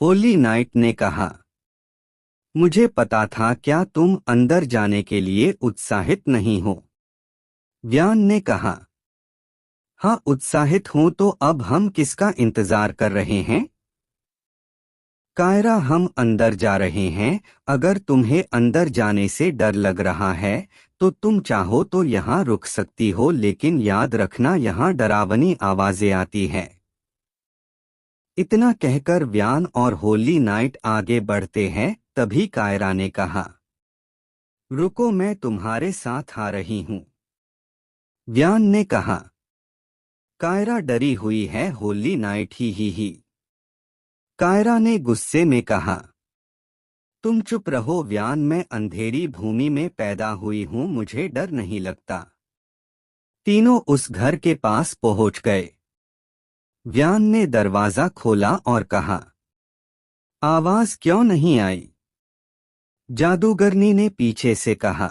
Holi night ने कहा, मुझे पता था। क्या तुम अंदर जाने के लिए उत्साहित नहीं हो? व्यान ने कहा, हाँ उत्साहित हूं। तो अब हम किसका इंतजार कर रहे हैं? कायरा, हम अंदर जा रहे हैं। अगर तुम्हें अंदर जाने से डर लग रहा है तो तुम चाहो तो यहाँ रुक सकती हो, लेकिन याद रखना यहाँ डरावनी आवाजें आती हैं। इतना कहकर व्यान और होली नाइट आगे बढ़ते हैं। तभी कायरा ने कहा, रुको, मैं तुम्हारे साथ आ रही हूँ। व्यान ने कहा, कायरा डरी हुई है। होली नाइट ही। कायरा ने गुस्से में कहा, तुम चुप रहो व्यान, मैं अंधेरी भूमि में पैदा हुई हूँ, मुझे डर नहीं लगता। तीनों उस घर के पास पहुंच गए। व्यान ने दरवाजा खोला और कहा, आवाज क्यों नहीं आई? जादूगरनी ने पीछे से कहा,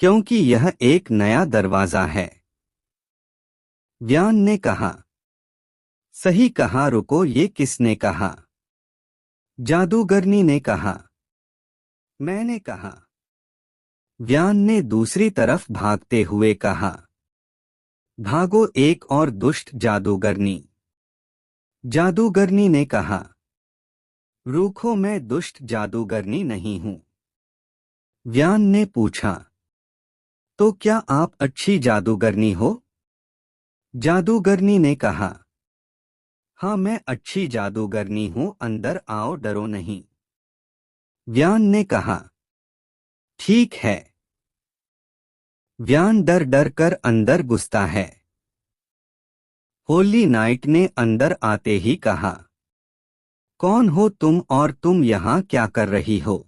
क्योंकि यह एक नया दरवाजा है। व्यान ने कहा, सही कहा, रुको, ये किसने कहा? जादूगरनी ने कहा, मैंने कहा। व्यान ने दूसरी तरफ भागते हुए कहा, भागो एक और दुष्ट जादूगरनी। जादूगरनी ने कहा, रूखो, मैं दुष्ट जादूगरनी नहीं हूं। व्यान ने पूछा, तो क्या आप अच्छी जादूगरनी हो? जादूगरनी ने कहा, हाँ मैं अच्छी जादूगरनी हूं, अंदर आओ, डरो नहीं। व्यान ने कहा, ठीक है। व्यान डर डर कर अंदर घुसता है। होली नाइट ने अंदर आते ही कहा, कौन हो तुम और तुम यहाँ क्या कर रही हो?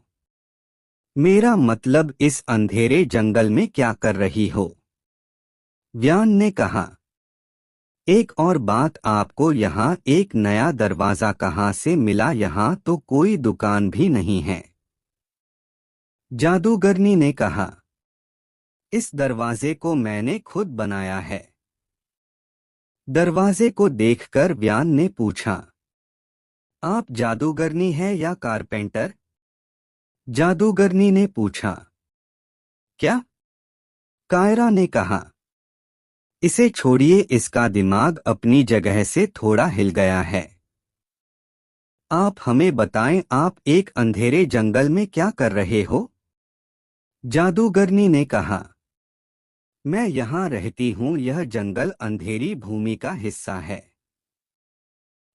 मेरा मतलब इस अंधेरे जंगल में क्या कर रही हो? व्यान ने कहा, एक और बात, आपको यहाँ एक नया दरवाजा कहाँ से मिला? यहाँ तो कोई दुकान भी नहीं है। जादूगरनी ने कहा, इस दरवाजे को मैंने खुद बनाया है। दरवाजे को देखकर व्यान ने पूछा, आप जादूगरनी है या कारपेंटर? जादूगरनी ने पूछा, क्या? कायरा ने कहा, इसे छोड़िए, इसका दिमाग अपनी जगह से थोड़ा हिल गया है। आप हमें बताएं, आप एक अंधेरे जंगल में क्या कर रहे हो? जादूगरनी ने कहा, मैं यहाँ रहती हूँ, यह जंगल अंधेरी भूमि का हिस्सा है।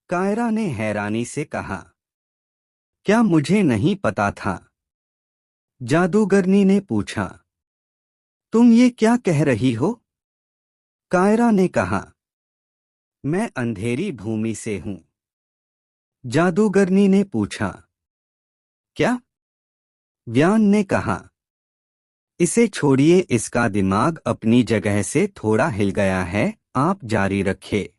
कायरा ने हैरानी से कहा, क्या मुझे नहीं पता था? जादूगरनी ने पूछा, तुम ये क्या कह रही हो? कायरा ने कहा, मैं अंधेरी भूमि से हूँ। जादूगरनी ने पूछा, क्या? व्यान ने कहा, इसे छोड़िए, इसका दिमाग अपनी जगह से थोड़ा हिल गया है, आप जारी रखें।